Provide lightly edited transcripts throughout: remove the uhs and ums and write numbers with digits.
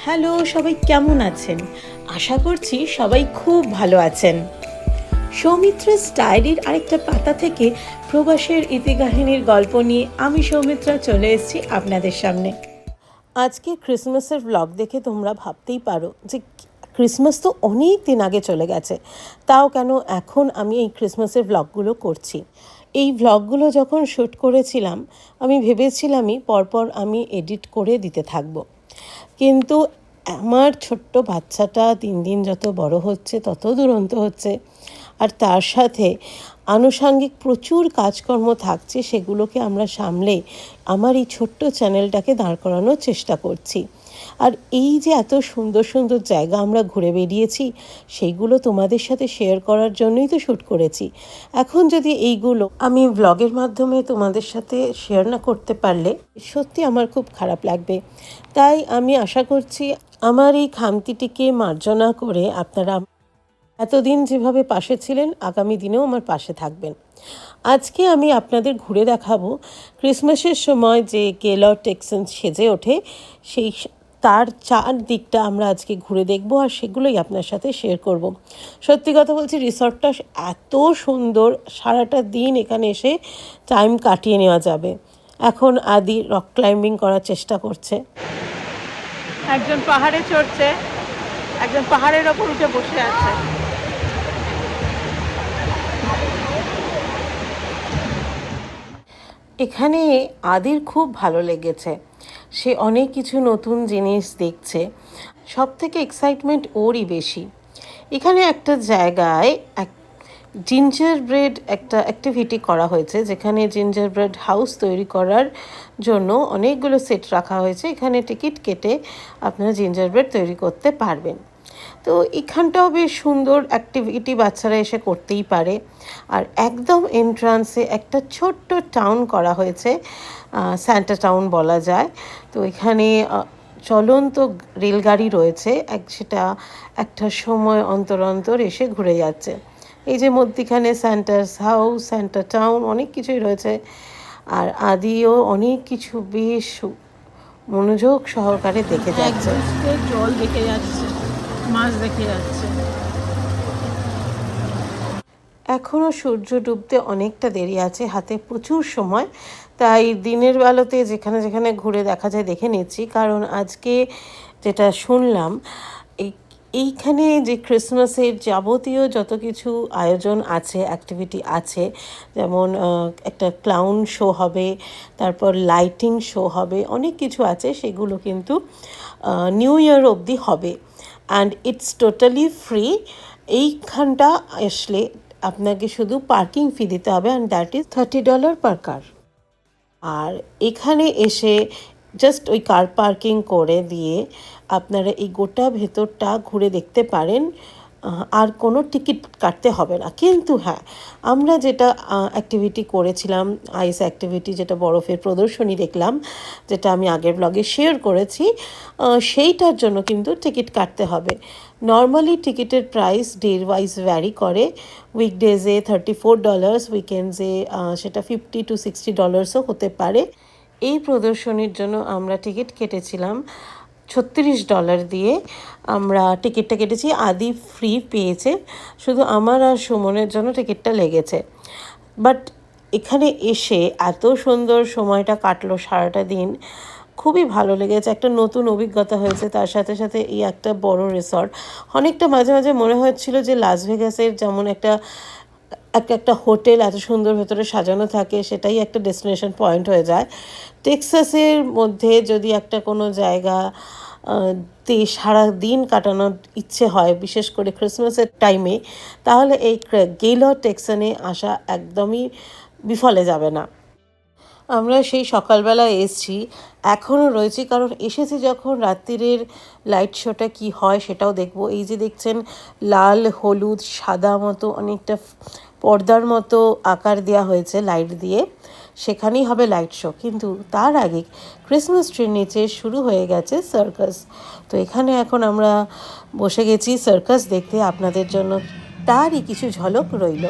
Hello, সবাই কেমন আছেন? আশা করছি সবাই খুব ভালো আছেন। সৌমিত্রা ডায়েরির আরেকটা পাতা থেকে প্রবাসের ইতিকাহিনীর গল্প নিয়ে আমি সৌমিত্রা চলে এসেছি আপনাদের সামনে। আজকে ক্রিসমাসের ব্লগ দেখে তোমরা ভাবতেই পারো যে ক্রিসমাস তো অনেক দিন আগে চলে গেছে, তাও কেন এখন আমি এই ক্রিসমাসের ব্লগগুলো করছি। এই ব্লগগুলো যখন শ্যুট করেছিলাম আমি ভেবেছিলামই পরপর আমি এডিট করে দিতে থাকবো, কিন্তু আমার ছোট্ট বাচ্চাটা দিন দিন যত বড় হচ্ছে তত দুরন্ত হচ্ছে, আর তার সাথে আনুষাঙ্গিক প্রচুর কাজকর্ম থাকছে, সেগুলোকে আমরা সামলে আমার এই ছোট্ট চ্যানেলটাকে দাঁড় করানোর চেষ্টা করছি। আর এই যে এত সুন্দর সুন্দর জায়গা আমরা ঘুরে বেরিয়েছি, সেইগুলো তোমাদের সাথে শেয়ার করার জন্যই তো শ্যুট করেছি। এখন যদি এইগুলো আমি ব্লগের মাধ্যমে তোমাদের সাথে শেয়ার না করতে পারলে সত্যি আমার খুব খারাপ লাগবে। তাই আমি আশা করছি আমার এই খামতিটিকে মার্জনা করে আপনারা এতদিন যেভাবে পাশে ছিলেন আগামী দিনেও আমার পাশে থাকবেন। আজকে আমি আপনাদের ঘুরে দেখাবো ক্রিসমাসের সময় যে গেলর টেক্সান্স সেজে ওঠে, সেই তার চার দিকটা আমরা আজকে ঘুরে দেখব আর সেগুলোই আপনার সাথে শেয়ার করব। সত্যি কথা বলছি, রিসর্টটা এত সুন্দর, সারাটা দিন এখানে এসে টাইম কাটিয়ে নেওয়া যাবে। এখন আদি রক ক্লাইম্বিং করার চেষ্টা করছে, একজন পাহাড়ে চড়ছে, একজন পাহাড়ের ওপর উঠে বসে আছে। এখানে আদির খুব ভালো লেগেছে, সে অনেক কিছু নতুন জিনিস দেখছে। সব থেকে এক্সাইটমেন্ট ওরই বেশি। এখানে একটা জায়গায় জিঞ্জার ব্রেড একটা অ্যাক্টিভিটি করা হয়েছে, যেখানে জিঞ্জার ব্রেড হাউস তৈরি করার জন্য অনেকগুলো সেট রাখা হয়েছে। এখানে টিকিট কেটে আপনারা জিঞ্জার ব্রেড তৈরি করতে পারবেন। তো এখানটাও বেশ সুন্দর অ্যাক্টিভিটি, বাচ্চারা এসে করতেই পারে। আর একদম এন্ট্রান্সে একটা ছোট্ট টাউন করা হয়েছে, স্যান্টা টাউন বলা যায়। তো এখানে চলন্ত রেলগাড়ি রয়েছে, সেটা একটা সময় অন্তর অন্তর এসে ঘুরে যাচ্ছে। এই যে মধ্যিখানে স্যান্টাস হাউস, স্যান্টা টাউন, অনেক কিছুই রয়েছে। আর আদিও অনেক কিছু বেশ মনোযোগ সহকারে দেখে যাচ্ছে। জল দেখে যাচ্ছে, মাছ দেখে যাচ্ছে। এখনও সূর্য ডুবতে অনেকটা দেরি আছে, হাতে প্রচুর সময়। তাই দিনের বেলাতে যেখানে যেখানে ঘুরে দেখা যায় দেখে নিচ্ছি, কারণ আজকে যেটা শুনলাম এইখানে যে ক্রিসমাসের যাবতীয় যত কিছু আয়োজন আছে, অ্যাক্টিভিটি আছে, যেমন একটা ক্লাউন শো হবে, তারপর লাইটিং শো হবে, অনেক কিছু আছে, সেগুলো কিন্তু নিউ ইয়ার অবধি হবে। And it's totally free. এইখানটা আসলে আপনাকে শুধু পার্কিং ফি দিতে হবে, অ্যান্ড দ্যাট ইজ $30 পার কার। আর এখানে এসে জাস্ট ওই কার পার্কিং করে দিয়ে আপনারা এই গোটা ভেতরটা ঘুরে দেখতে পারেন, আর কোনো টিকিট কাটতে হবে না। কিন্তু হ্যাঁ, আমরা যেটা অ্যাক্টিভিটি করেছিলাম, আইস অ্যাক্টিভিটি, যেটা বরফের প্রদর্শনী দেখলাম, যেটা আমি আগের ব্লগে শেয়ার করেছি, সেইটার জন্য কিন্তু টিকিট কাটতে হবে। নর্মালি টিকিটের প্রাইস ডে ওয়াইজ ভ্যারি করে। উইকডেজে $34, উইকেন্ডসে সেটা $50 to $60ও হতে পারে। এই প্রদর্শনীর জন্য আমরা টিকিট কেটেছিলাম $36 দিয়ে। আমরা টিকিটটা কেটেছি, আদি ফ্রি পেয়েছে, শুধু আমার আর সুমনের জন্য টিকিটটা লেগেছে। বাট এখানে এসে এত সুন্দর সময়টা কাটলো, সারাটা দিন খুবই ভালো লেগেছে, একটা নতুন অভিজ্ঞতা হয়েছে। তার সাথে সাথে এই একটা বড় রিসর্ট, অনেকটা মাঝে মাঝে মনে হচ্ছিল যে লাস ভেগাসের যেমন একটা হোটেল এত সুন্দর ভেতরে সাজানো থাকে, সেটাই একটা ডেস্টিনেশন পয়েন্ট হয়ে যায়। টেক্সাসের মধ্যে যদি একটা কোনো জায়গা তে সারা দিন কাটানোর ইচ্ছে হয়, বিশেষ করে ক্রিসমাসের টাইমে, তাহলে এই গেলর টেক্সানে আসা একদমই বিফলে যাবে না। আমরা সেই সকালবেলা এসেছি, এখনও রয়েছি, কারণ এসেছি যখন রাত্রিরের লাইট শোটা কি হয় সেটাও দেখব। এই যে দেখছেন লাল হলুদ সাদা মতো অনেকটা পর্দার মতো আকার দেওয়া হয়েছে লাইট দিয়ে, সেখানেই হবে লাইট শো। কিন্তু তার আগে ক্রিসমাস ট্রির নিচে শুরু হয়ে গেছে সার্কাস। তো এখানে এখন আমরা বসে গেছি সার্কাস দেখতে, আপনাদের জন্য তারই কিছু ঝলক রইল।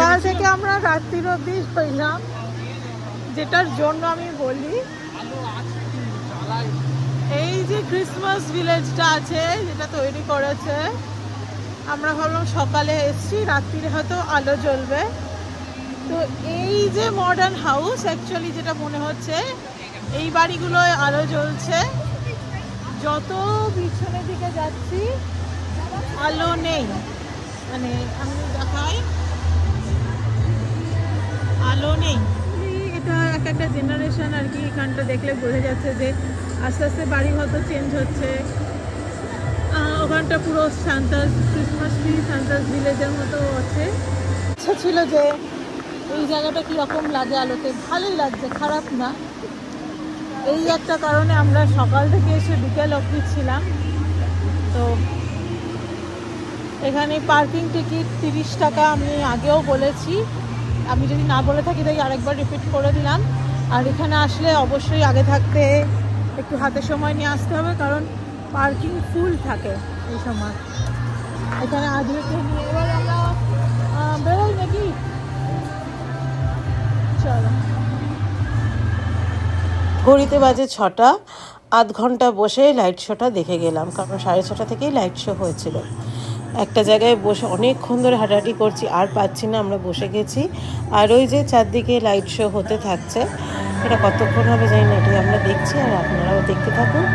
সকাল থেকে আমরা রাত্রির অবধি হইলাম, যেটার জন্য আমি বলি এই যে ক্রিসমাস ভিলেজটা আছে যেটা তৈরি করেছে, আমরা ভাবলাম সকালে এসছি, রাত্রিরে হয়তো আলো জ্বলবে। তো এই যে মডার্ন হাউস, অ্যাকচুয়ালি যেটা মনে হচ্ছে এই বাড়িগুলোয় আলো জ্বলছে। যত পিছনের দিকে যাচ্ছি আলো নেই, মানে আমি দেখাই আলো নেই। এটা এক একটা জেনারেশন আর কি, এখানটা দেখলে বোঝা যাচ্ছে যে আস্তে আস্তে বাড়ি হয়তো চেঞ্জ হচ্ছে। ওখানটা পুরো সান্তাস ক্রিসমাস ট্রি সান্তাস ভিলেজের মতো আছে। ইচ্ছা ছিল যে এই জায়গাটা কীরকম লাগে আলোতে, ভালোই লাগছে, খারাপ না। এই একটা কারণে আমরা সকাল থেকে এসে বিকেল অবধি ছিলাম। তো এখানে পার্কিং টিকিট 30 টাকা, আমি আগেও বলেছি, আমি যদি না বলে থাকি তাই আরেকবার রিপিট করে দিলাম। আর এখানে আসলে অবশ্যই আগে থাকতে একটু হাতে সময় নিয়ে আসতে হবে, কারণ পার্কিং ফুল থাকে এই সময়। এখানে আজকে নিয়ে এবার আমরা বেরোই নাকি, চলো। ঘড়িতে বাজে 6টা, আধ ঘন্টা বসে লাইট শোটা দেখে গেলাম, কারণ 6:30 থেকেই লাইট শো হয়েছিল। একটা জায়গায় বসে অনেকক্ষণ ধরে হাঁটাহাঁটি করছি, আর পাচ্ছি না, আমরা বসে গেছি। আর ওই যে চারদিকে লাইট শো হতে থাকছে, এটা কতক্ষণ হবে জানি না, এটাই আমরা দেখছি, আর আপনারাও দেখতে থাকুন।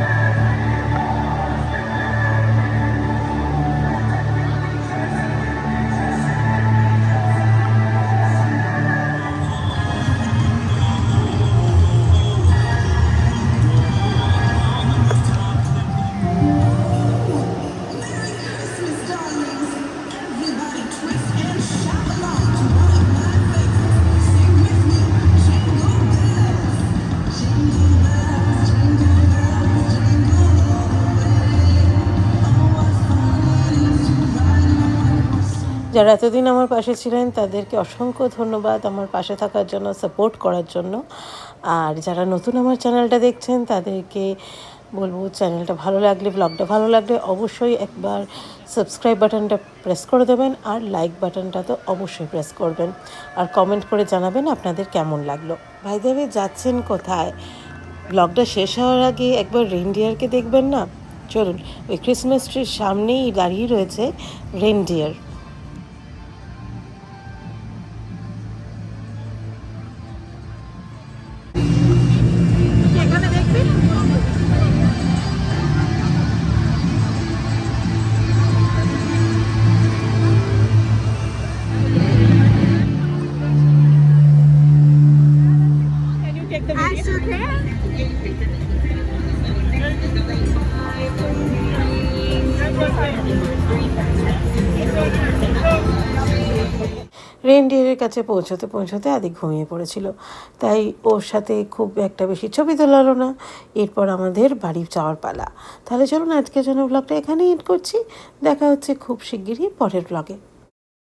যারা এতদিন আমার পাশে ছিলেন তাদেরকে অসংখ্য ধন্যবাদ আমার পাশে থাকার জন্য, সাপোর্ট করার জন্য। আর যারা নতুন আমার চ্যানেলটা দেখছেন তাদেরকে বলবো, চ্যানেলটা ভালো লাগলে, ব্লগটা ভালো লাগলে অবশ্যই একবার সাবস্ক্রাইব বাটনটা প্রেস করে দেবেন, আর লাইক বাটনটা তো অবশ্যই প্রেস করবেন, আর কমেন্ট করে জানাবেন আপনাদের কেমন লাগলো। ভাই দেবে যাচ্ছেন কোথায়? ব্লগটা শেষ হওয়ার আগে একবার রেইনডিয়ারকে দেখবেন না? চলুন, ওই ক্রিসমাস ট্রির সামনেই দাঁড়িয়ে রয়েছে রেইনডিয়ার। এখানে দেখবি Can you take the video? রেইনডিয়ারের কাছে পৌঁছতে পৌঁছতে আদি ঘুমিয়ে পড়েছিল, তাই ওর সাথে খুব একটা বেশি ছবি তোলা হলো না। এরপর আমাদের বাড়ি যাওয়ার পালা। তাহলে চলুন আজকের জন্য ব্লগটা এখানেই এন্ড করছি। দেখা হচ্ছে খুব শিগগিরই পরের ব্লগে।